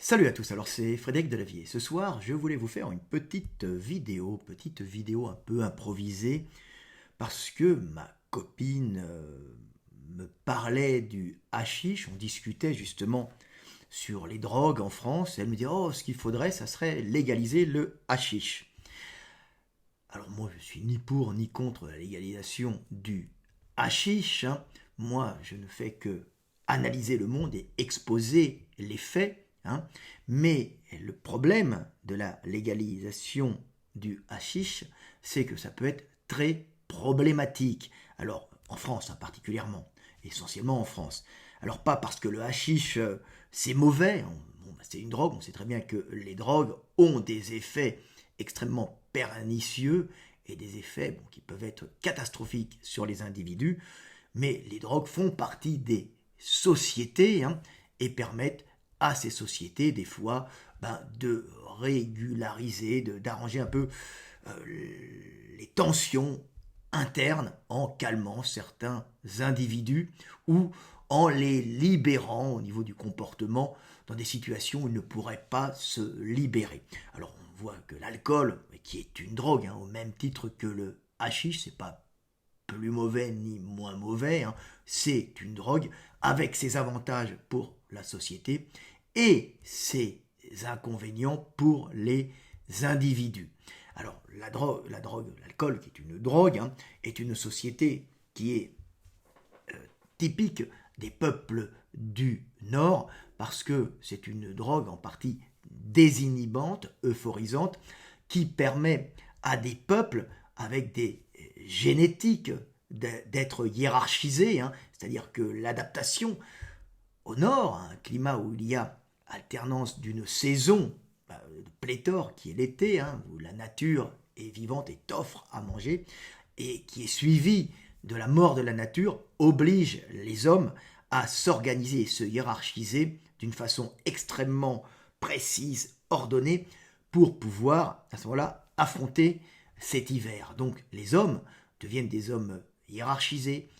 Salut à tous, alors c'est Frédéric Delavier. Ce soir, je voulais vous faire une petite vidéo un peu improvisée, parce que ma copine me parlait du hashish, on discutait justement sur les drogues en France, et elle me dit «Oh, ce qu'il faudrait, ça serait légaliser le hashish». Alors moi, je suis ni pour ni contre la légalisation du hashish, hein. Moi, je ne fais que analyser le monde et exposer les faits, hein. Mais le problème de la légalisation du hashish, c'est que ça peut être très problématique. Alors, en France, hein, particulièrement, essentiellement en France. Alors, pas parce que le hashish, c'est mauvais, bon, bah, c'est une drogue, on sait très bien que les drogues ont des effets extrêmement pernicieux et des effets qui peuvent être catastrophiques sur les individus, mais les drogues font partie des sociétés, hein, et permettent à ces sociétés des fois de régulariser, d'arranger un peu les tensions internes en calmant certains individus ou en les libérant au niveau du comportement dans des situations où ils ne pourraient pas se libérer. Alors on voit que l'alcool, qui est une drogue, hein, au même titre que le hashish, c'est pas plus mauvais ni moins mauvais, hein, c'est une drogue avec ses avantages pour la société et ses inconvénients pour les individus. Alors l'alcool qui est une drogue, hein, est une société qui est typique des peuples du Nord parce que c'est une drogue en partie désinhibante, euphorisante, qui permet à des peuples avec des génétiques d'être hiérarchisés, hein, c'est-à-dire que l'adaptation au nord, un climat où il y a alternance d'une saison de pléthore qui est l'été, hein, où la nature est vivante et t'offre à manger, et qui est suivi de la mort de la nature, oblige les hommes à s'organiser et se hiérarchiser d'une façon extrêmement précise, ordonnée, pour pouvoir à ce moment-là affronter cet hiver. Donc les hommes deviennent des hommes hiérarchisés,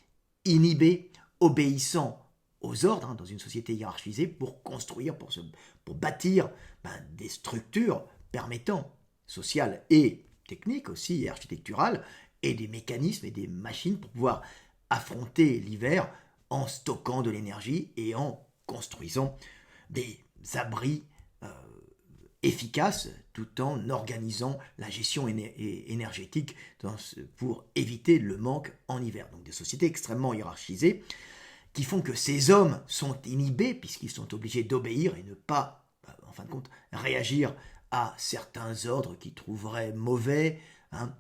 inhibés, obéissants aux ordres, hein, dans une société hiérarchisée, pour construire, pour bâtir des structures permettant, sociales et techniques aussi, et architecturales, et des mécanismes et des machines pour pouvoir affronter l'hiver en stockant de l'énergie et en construisant des abris efficaces tout en organisant la gestion énergétique pour éviter le manque en hiver. Donc des sociétés extrêmement hiérarchisées qui font que ces hommes sont inhibés puisqu'ils sont obligés d'obéir et ne pas, en fin de compte, réagir à certains ordres qu'ils trouveraient mauvais, hein.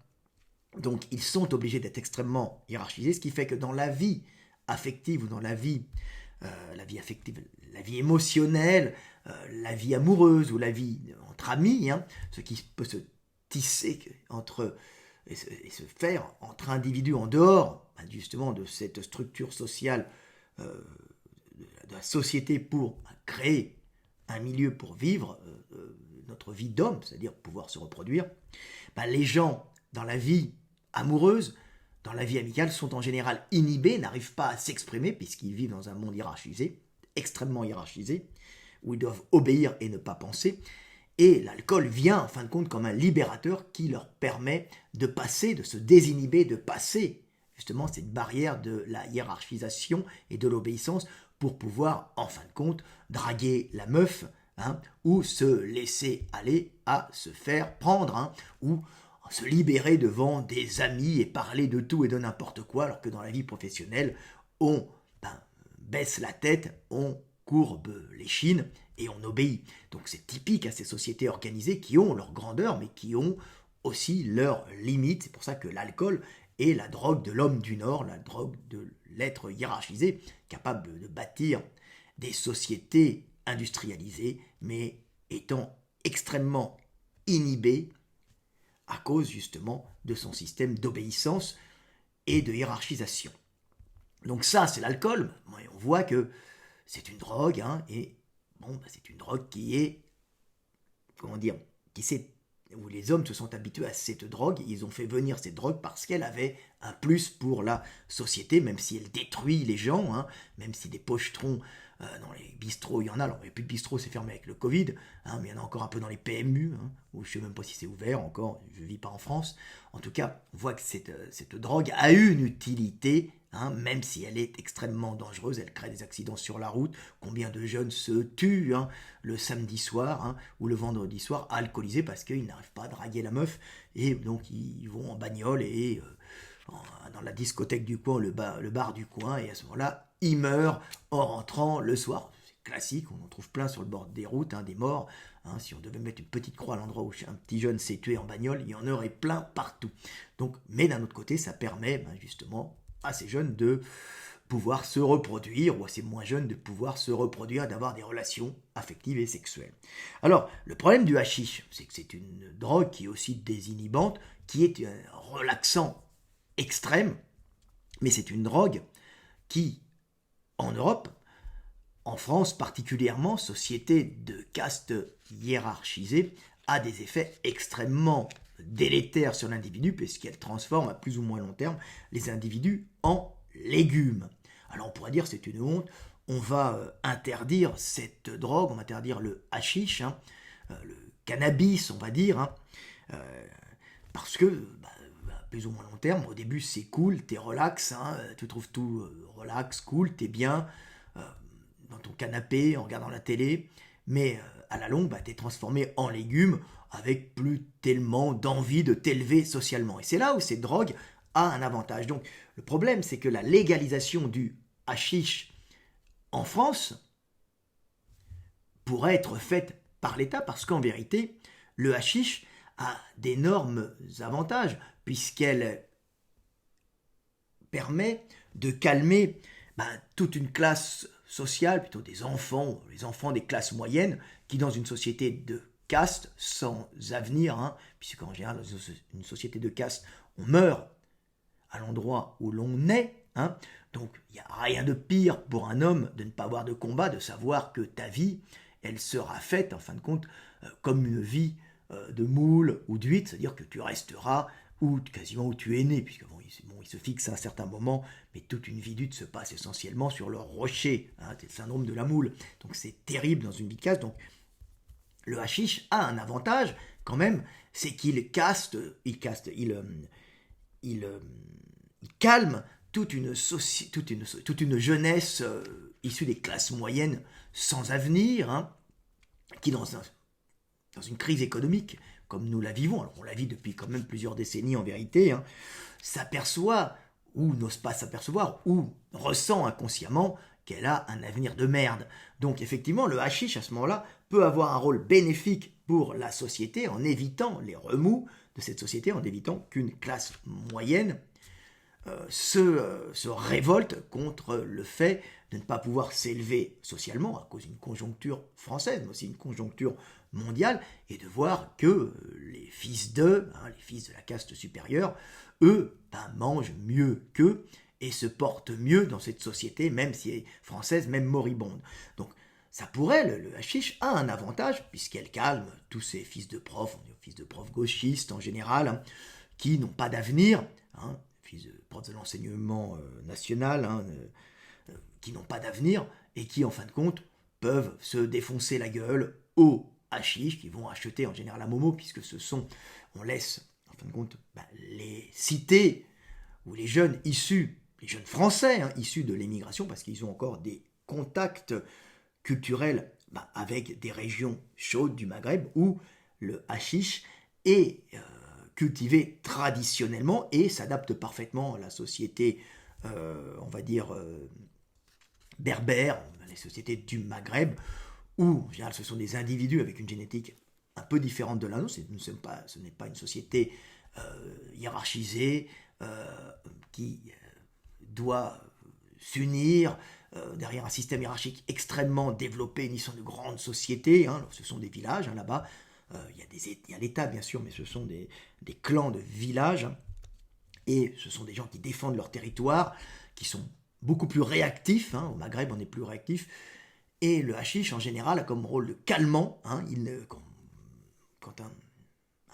Donc ils sont obligés d'être extrêmement hiérarchisés, ce qui fait que dans la vie affective ou dans la vie affective, la vie émotionnelle, la vie amoureuse ou la vie entre amis, hein, ce qui peut se tisser entre et se faire entre individus en dehors justement de cette structure sociale euh, de la société pour créer un milieu pour vivre notre vie d'homme, c'est-à-dire pouvoir se reproduire, les gens dans la vie amoureuse, dans la vie amicale, sont en général inhibés, n'arrivent pas à s'exprimer puisqu'ils vivent dans un monde hiérarchisé, extrêmement hiérarchisé, où ils doivent obéir et ne pas penser. Et l'alcool vient, en fin de compte, comme un libérateur qui leur permet de passer, de se désinhiber, de passer justement cette barrière de la hiérarchisation et de l'obéissance pour pouvoir, en fin de compte, draguer la meuf, hein, ou se laisser aller à se faire prendre, hein, ou se libérer devant des amis et parler de tout et de n'importe quoi, alors que dans la vie professionnelle, on baisse la tête, on courbe les chines et on obéit. Donc c'est typique à ces sociétés organisées qui ont leur grandeur, mais qui ont aussi leurs limites. C'est pour ça que l'alcool est la drogue de l'homme du Nord, la drogue de l'être hiérarchisé, capable de bâtir des sociétés industrialisées, mais étant extrêmement inhibé à cause justement de son système d'obéissance et de hiérarchisation. Donc ça, c'est l'alcool. On voit que c'est une drogue, hein, et bon, c'est une drogue qui est, comment dire, qui s'est où les hommes se sont habitués à cette drogue, ils ont fait venir cette drogue parce qu'elle avait un plus pour la société, même si elle détruit les gens, hein, même si des pochetrons dans les bistrots, il y en a, alors il n'y a plus de bistrots, c'est fermé avec le Covid, hein, mais il y en a encore un peu dans les PMU, hein, où je ne sais même pas si c'est ouvert encore, je ne vis pas en France. En tout cas, on voit que cette drogue a eu une utilité, hein, même si elle est extrêmement dangereuse, elle crée des accidents sur la route. Combien de jeunes se tuent, hein, le samedi soir, hein, ou le vendredi soir alcoolisés parce qu'ils n'arrivent pas à draguer la meuf, et donc ils vont en bagnole et dans la discothèque du coin, le bar du coin, et à ce moment-là, ils meurent en rentrant le soir. C'est classique, on en trouve plein sur le bord des routes, hein, des morts. Hein, si on devait mettre une petite croix à l'endroit où un petit jeune s'est tué en bagnole, il y en aurait plein partout. Donc, mais d'un autre côté, ça permet justement à ces jeunes de pouvoir se reproduire, ou à ces moins jeunes de pouvoir se reproduire, d'avoir des relations affectives et sexuelles. Alors, le problème du hashish, c'est que c'est une drogue qui est aussi désinhibante, qui est un relaxant extrême, mais c'est une drogue qui, en Europe, en France particulièrement, société de caste hiérarchisée, a des effets extrêmement délétères sur l'individu puisqu'elle transforme à plus ou moins long terme les individus en légumes. Alors on pourrait dire c'est une honte, on va interdire cette drogue, on va interdire le hashish, hein, le cannabis on va dire, hein, parce que plus ou moins long terme, au début c'est cool, t'es relax, hein, tu trouves tout relax, cool, t'es bien dans ton canapé en regardant la télé, mais à la longue, t'es transformé en légume avec plus tellement d'envie de t'élever socialement. Et c'est là où cette drogue a un avantage. Donc le problème, c'est que la légalisation du hashish en France pourrait être faite par l'État parce qu'en vérité, le hashish a d'énormes avantages puisqu'elle permet de calmer toute une classe sociale, plutôt des enfants, les enfants des classes moyennes, qui dans une société de caste, sans avenir, hein, puisqu'en général dans une société de caste, on meurt à l'endroit où l'on est, hein, donc il n'y a rien de pire pour un homme de ne pas avoir de combat, de savoir que ta vie, elle sera faite, en fin de compte, comme une vie de moule ou d'huître, c'est-à-dire que tu resteras quasiment où tu es né, puisque il se fixe à un certain moment, mais toute une vie d'huître se passe essentiellement sur le rocher, hein, c'est le syndrome de la moule, donc c'est terrible dans une vie de caste. Donc le hashish a un avantage quand même, c'est qu'il calme toute une jeunesse issue des classes moyennes sans avenir, hein, qui dans une crise économique comme nous la vivons, alors on la vit depuis quand même plusieurs décennies en vérité, hein, s'aperçoit, ou n'ose pas s'apercevoir, ou ressent inconsciemment qu'elle a un avenir de merde. Donc effectivement, le hashish à ce moment-là peut avoir un rôle bénéfique pour la société en évitant les remous de cette société, en évitant qu'une classe moyenne se révolte contre le fait de ne pas pouvoir s'élever socialement à cause d'une conjoncture française, mais aussi une conjoncture mondiale, et de voir que les fils les fils de la caste supérieure, eux, mangent mieux qu'eux et se portent mieux dans cette société, même si elle est française, même moribonde. Donc ça pourrait, le hashish a un avantage, puisqu'elle calme tous ces fils de profs, on dit fils de profs gauchistes en général, hein, qui n'ont pas d'avenir, hein, fils de profs de l'enseignement national, hein, qui n'ont pas d'avenir, et qui en fin de compte peuvent se défoncer la gueule au hashish, qui vont acheter en général à Momo, puisque on laisse en fin de compte les cités, ou les jeunes les jeunes français, hein, issus de l'émigration, parce qu'ils ont encore des contacts culturels avec des régions chaudes du Maghreb, où le hashish est cultivé traditionnellement et s'adapte parfaitement à la société, on va dire, berbère, les sociétés du Maghreb, où en général ce sont des individus avec une génétique un peu différente de la nôtre, ce n'est pas une société hiérarchisée qui doit s'unir derrière un système hiérarchique extrêmement développé, ni sont de grandes sociétés, hein, ce sont des villages, hein, là-bas, il y a l'État bien sûr, mais ce sont des clans de villages, hein, et ce sont des gens qui défendent leur territoire, qui sont beaucoup plus réactifs, hein, au Maghreb on est plus réactif, et le hashish en général a comme rôle de calmant, hein, quand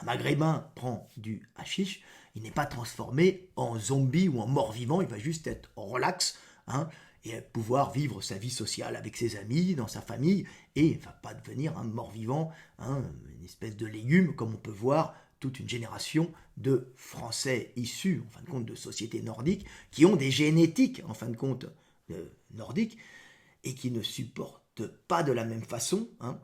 un Maghrébin prend du hashish, il n'est pas transformé en zombie ou en mort-vivant, il va juste être relax, hein, et pouvoir vivre sa vie sociale avec ses amis, dans sa famille, et il ne va pas devenir un mort-vivant, hein, une espèce de légume, comme on peut voir toute une génération de Français issus, en fin de compte, de sociétés nordiques, qui ont des génétiques, en fin de compte, nordiques, et qui ne supportent pas de la même façon, hein,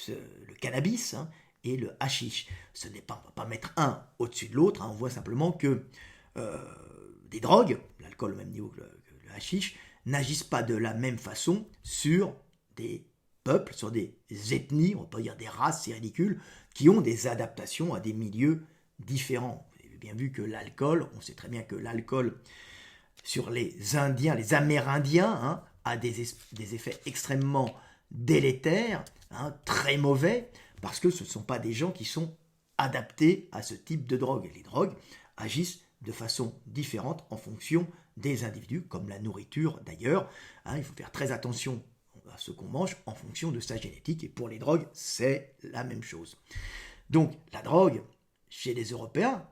le cannabis, hein, et le hashish. Ce n'est pas, on ne va pas mettre un au-dessus de l'autre, hein, on voit simplement que des drogues, l'alcool au même niveau que le hashish, n'agissent pas de la même façon sur des peuples, sur des ethnies, on peut dire des races, c'est ridicule, qui ont des adaptations à des milieux différents. Vous avez bien vu que l'alcool, on sait très bien que l'alcool sur les Indiens, les Amérindiens, hein, a des effets extrêmement délétères, hein, très mauvais, parce que ce ne sont pas des gens qui sont adaptés à ce type de drogue. Et les drogues agissent de façon différente en fonction des individus, comme la nourriture d'ailleurs. Hein, il faut faire très attention à ce qu'on mange en fonction de sa génétique, et pour les drogues, c'est la même chose. Donc la drogue, chez les Européens,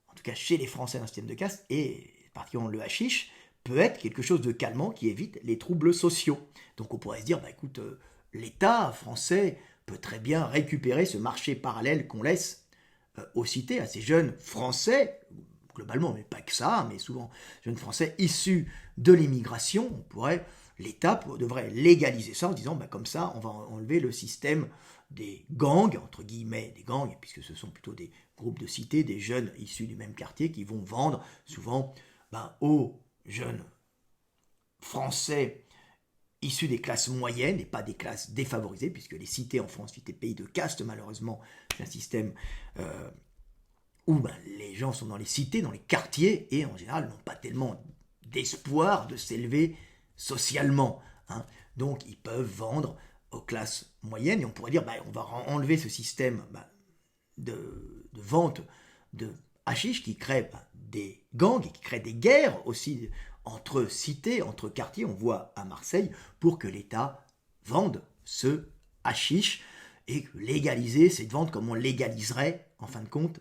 en tout cas chez les Français d'un système de caste, et particulièrement le hashish, peut être quelque chose de calmant qui évite les troubles sociaux. Donc on pourrait se dire, bah écoute, l'État français peut très bien récupérer ce marché parallèle qu'on laisse aux cités, à ces jeunes Français, globalement, mais pas que ça, mais souvent jeunes Français issus de l'immigration. L'État devrait légaliser ça en disant, bah, comme ça, on va enlever le système des gangs, entre guillemets des gangs, puisque ce sont plutôt des groupes de cités, des jeunes issus du même quartier qui vont vendre souvent aux jeunes Français issus des classes moyennes et pas des classes défavorisées, puisque les cités en France sont des pays de caste, malheureusement, c'est un système où les gens sont dans les cités, dans les quartiers, et en général n'ont pas tellement d'espoir de s'élever socialement. Hein. Donc ils peuvent vendre aux classes moyennes, et on pourrait dire, on va enlever ce système de vente de hashish qui crée des gangs et qui crée des guerres aussi entre cités, entre quartiers. On voit à Marseille, pour que l'État vende ce hashish et légaliser cette vente comme on légaliserait, en fin de compte,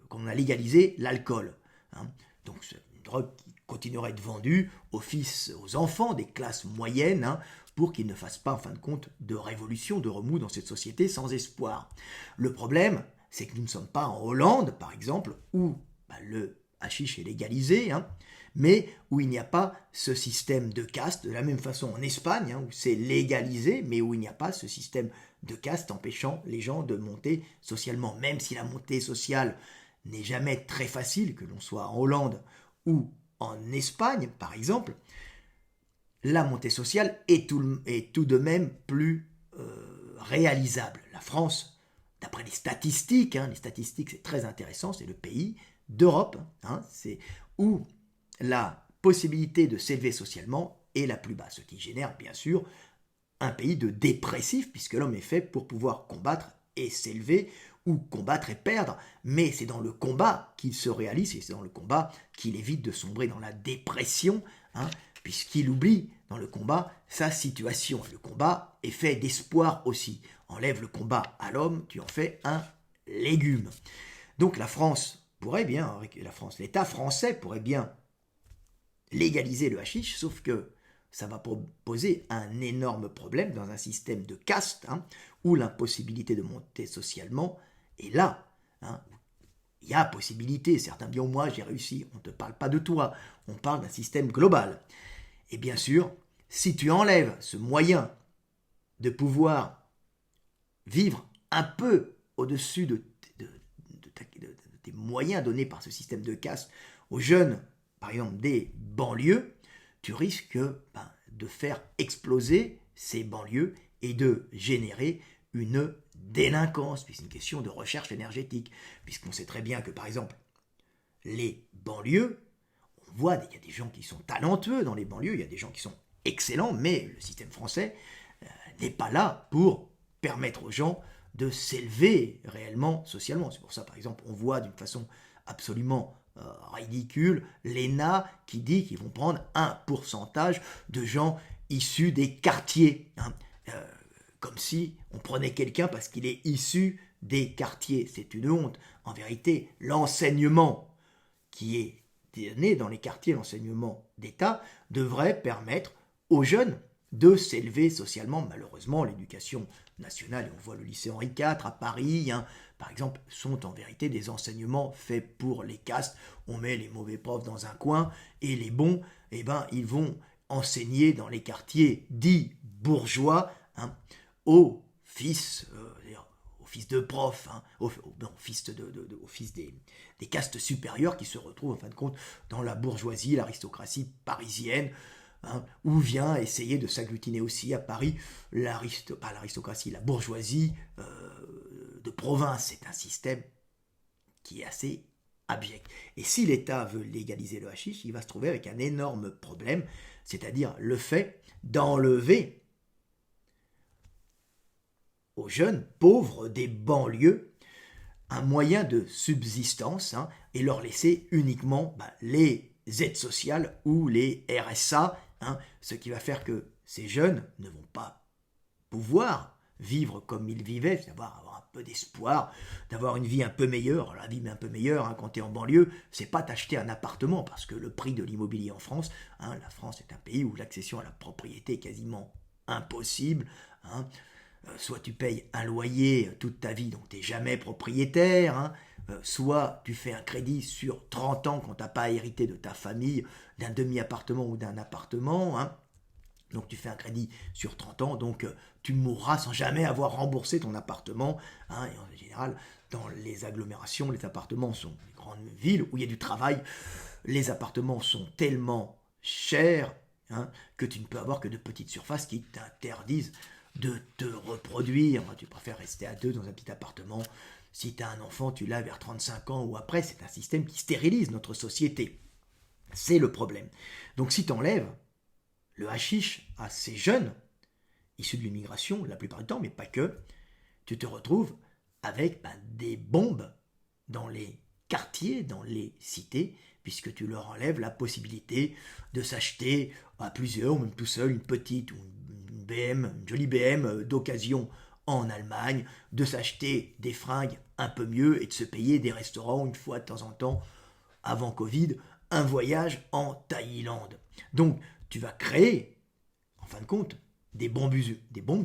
comme on a légalisé l'alcool. Hein. Donc c'est une drogue qui continuerait à être vendue aux enfants des classes moyennes, hein, pour qu'ils ne fassent pas, en fin de compte, de révolution, de remous dans cette société sans espoir. Le problème, c'est que nous ne sommes pas en Hollande, par exemple, où le hashish est légalisé, hein, mais où il n'y a pas ce système de caste, de la même façon en Espagne, hein, où c'est légalisé, mais où il n'y a pas ce système de caste empêchant les gens de monter socialement. Même si la montée sociale n'est jamais très facile, que l'on soit en Hollande ou en Espagne, par exemple, la montée sociale est tout de même plus réalisable. La France, d'après les statistiques c'est très intéressant, c'est le pays d'Europe, hein, c'est où la possibilité de s'élever socialement est la plus basse, ce qui génère bien sûr un pays de dépressif, puisque l'homme est fait pour pouvoir combattre et s'élever, ou combattre et perdre, mais c'est dans le combat qu'il se réalise, et c'est dans le combat qu'il évite de sombrer dans la dépression, hein, puisqu'il oublie dans le combat sa situation. Le combat est fait d'espoir aussi. Enlève le combat à l'homme, tu en fais un légume. Donc la France pourrait bien, l'État français pourrait bien légaliser le hashish, sauf que ça va poser un énorme problème dans un système de caste, hein, où l'impossibilité de monter socialement est là. Hein. Il y a possibilité, certains diront, moi j'ai réussi, on ne te parle pas de toi, on parle d'un système global. Et bien sûr, si tu enlèves ce moyen de pouvoir vivre un peu au-dessus de tes moyens donnés par ce système de caste aux jeunes, par exemple des banlieues, tu risques de faire exploser ces banlieues et de générer une délinquance, puis c'est une question de recherche énergétique, puisqu'on sait très bien que, par exemple, les banlieues, on voit qu'il y a des gens qui sont talentueux dans les banlieues, il y a des gens qui sont excellents, mais le système français n'est pas là pour permettre aux gens de s'élever réellement socialement. C'est pour ça, par exemple, on voit d'une façon absolument ridicule l'ENA qui dit qu'ils vont prendre un pourcentage de gens issus des quartiers, hein, comme si on prenait quelqu'un parce qu'il est issu des quartiers. C'est une honte. En vérité, l'enseignement qui est donné dans les quartiers, l'enseignement d'État, devrait permettre aux jeunes de s'élever socialement. Malheureusement, l'éducation nationale, et on voit le lycée Henri IV à Paris, par exemple, sont en vérité des enseignements faits pour les castes. On met les mauvais profs dans un coin et les bons, ils vont enseigner dans les quartiers dits bourgeois aux fils, aux fils de profs, aux fils, aux fils des castes supérieures qui se retrouvent en fin de compte dans la bourgeoisie, l'aristocratie parisienne, où vient essayer de s'agglutiner aussi à Paris la bourgeoisie de province. C'est un système qui est assez abject. Et si l'État veut légaliser le hashish, il va se trouver avec un énorme problème, c'est-à-dire le fait d'enlever aux jeunes pauvres des banlieues un moyen de subsistance et leur laisser uniquement les aides sociales ou les RSA, ce qui va faire que ces jeunes ne vont pas pouvoir vivre comme ils vivaient, c'est-à-dire avoir un peu d'espoir, d'avoir une vie un peu meilleure. La vie un peu meilleure, quand tu es en banlieue, c'est pas t'acheter un appartement, parce que le prix de l'immobilier en France, la France est un pays où l'accession à la propriété est quasiment impossible. Soit tu payes un loyer toute ta vie, donc tu n'es jamais propriétaire, soit tu fais un crédit sur 30 ans quand tu n'as pas hérité de ta famille, d'un demi-appartement ou d'un appartement, donc tu fais un crédit sur 30 ans, donc tu mourras sans jamais avoir remboursé ton appartement, et en général, dans les agglomérations, les appartements sont les grandes villes où il y a du travail, les appartements sont tellement chers que tu ne peux avoir que de petites surfaces qui t'interdisent de te reproduire. Tu préfères rester à deux dans un petit appartement. Si tu as un enfant, tu l'as vers 35 ans ou après. C'est un système qui stérilise notre société. C'est le problème. Donc si tu enlèves le hashish à ces jeunes, issus de l'immigration la plupart du temps, mais pas que, tu te retrouves avec des bombes dans les quartiers, dans les cités, puisque tu leur enlèves la possibilité de s'acheter à plusieurs, ou même tout seul, une petite ou une jolie BM d'occasion en Allemagne, de s'acheter des fringues un peu mieux et de se payer des restaurants une fois de temps en temps, avant Covid, un voyage en Thaïlande. Donc, tu vas créer, en fin de compte, des bombes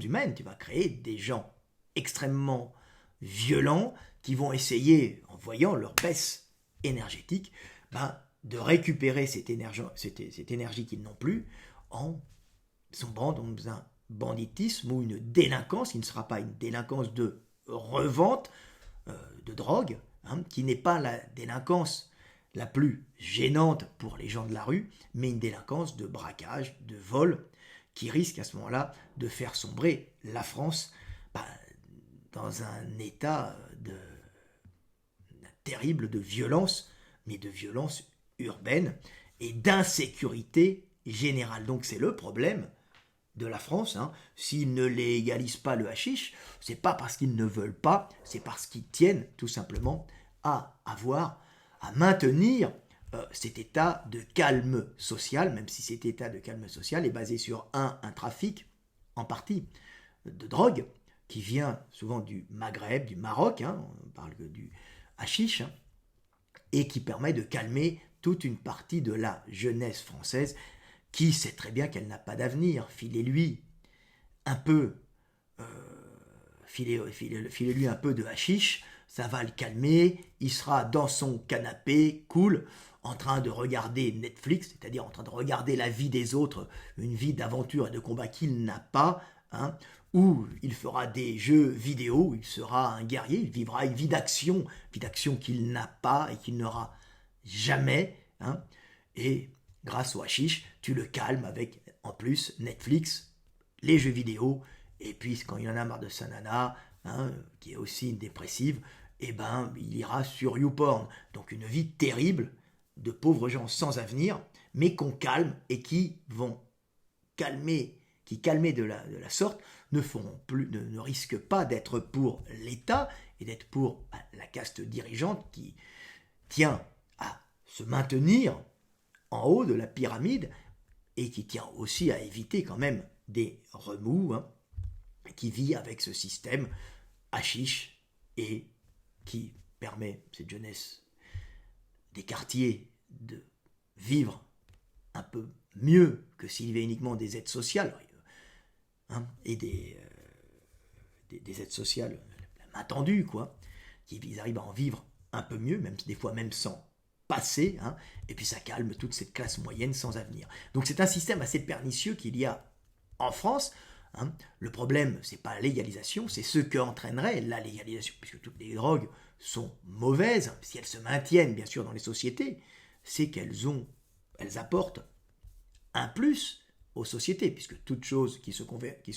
humaines, tu vas créer des gens extrêmement violents qui vont essayer, en voyant leur baisse énergétique, de récupérer cette énergie qu'ils n'ont plus en sombrant dans un banditisme ou une délinquance qui ne sera pas une délinquance de revente de drogue, qui n'est pas la délinquance la plus gênante pour les gens de la rue, mais une délinquance de braquage, de vol, qui risque à ce moment-là de faire sombrer la France dans un état terrible de violence, mais de violence urbaine et d'insécurité générale. Donc c'est le problème de la France. S'ils ne légalisent pas le hashish, c'est pas parce qu'ils ne veulent pas, c'est parce qu'ils tiennent tout simplement à maintenir cet état de calme social, même si cet état de calme social est basé sur un trafic en partie de drogue qui vient souvent du Maghreb, du Maroc, on parle du hashish, et qui permet de calmer toute une partie de la jeunesse française qui sait très bien qu'elle n'a pas d'avenir. Filez-lui un peu de hashish, ça va le calmer, il sera dans son canapé, cool, en train de regarder Netflix, c'est-à-dire en train de regarder la vie des autres, une vie d'aventure et de combat qu'il n'a pas, où il fera des jeux vidéo, il sera un guerrier, il vivra une vie d'action qu'il n'a pas et qu'il n'aura jamais, et grâce au hashish, tu le calmes avec, en plus, Netflix, les jeux vidéo, et puis quand il en a marre de sa nana, qui est aussi une dépressive, il ira sur YouPorn. Donc une vie terrible de pauvres gens sans avenir, mais qu'on calme et qui vont calmer de la sorte, ne risquent pas d'être pour l'État et d'être pour la caste dirigeante qui tient à se maintenir en haut de la pyramide et qui tient aussi à éviter quand même des remous, qui vit avec ce système hashish et qui permet cette jeunesse des quartiers de vivre un peu mieux que s'il y avait uniquement des aides sociales, hein, et des aides sociales, la main tendue, quoi, qu'ils arrivent à en vivre un peu mieux, même des fois même sans passer, hein, et puis ça calme toute cette classe moyenne sans avenir. Donc c'est un système assez pernicieux qu'il y a en France. Hein. Le problème, c'est pas la légalisation, c'est ce qu'entraînerait la légalisation, puisque toutes les drogues sont mauvaises, si elles se maintiennent bien sûr dans les sociétés, c'est elles apportent un plus aux sociétés, puisque toute chose qui se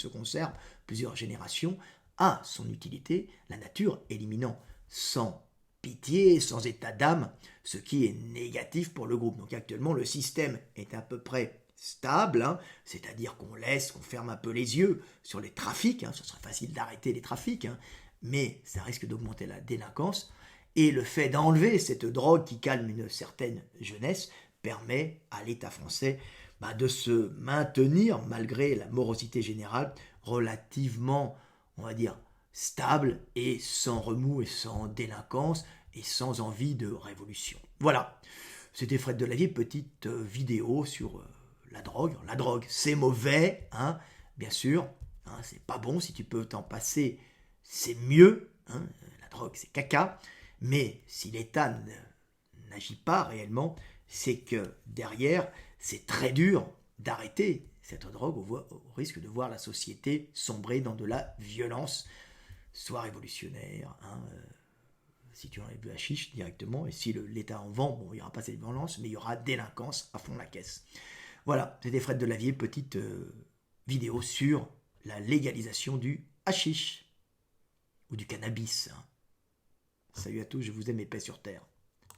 conserve plusieurs générations a son utilité, la nature éliminant sans pitié, sans état d'âme, ce qui est négatif pour le groupe. Donc actuellement, le système est à peu près stable, hein, c'est-à-dire qu'on ferme un peu les yeux sur les trafics, hein, ce serait facile d'arrêter les trafics, hein, mais ça risque d'augmenter la délinquance, et le fait d'enlever cette drogue qui calme une certaine jeunesse permet à l'État français de se maintenir, malgré la morosité générale, relativement, on va dire, stable et sans remous et sans délinquance et sans envie de révolution. Voilà, c'était Fred Delavier, petite vidéo sur la drogue. La drogue, c'est mauvais, hein, bien sûr, hein, c'est pas bon, si tu peux t'en passer, c'est mieux, hein, la drogue c'est caca, mais si l'État n'agit pas réellement, c'est que derrière, c'est très dur d'arrêter cette drogue au risque de voir la société sombrer dans de la violence, soit révolutionnaire, hein, si tu enlèves le hashish directement, et si l'État en vend, bon, il n'y aura pas cette violence, mais il y aura délinquance à fond la caisse. Voilà, c'était Fred Delavier, petite vidéo sur la légalisation du hashish, ou du cannabis. Hein. Salut à tous, je vous aime, et paix sur terre.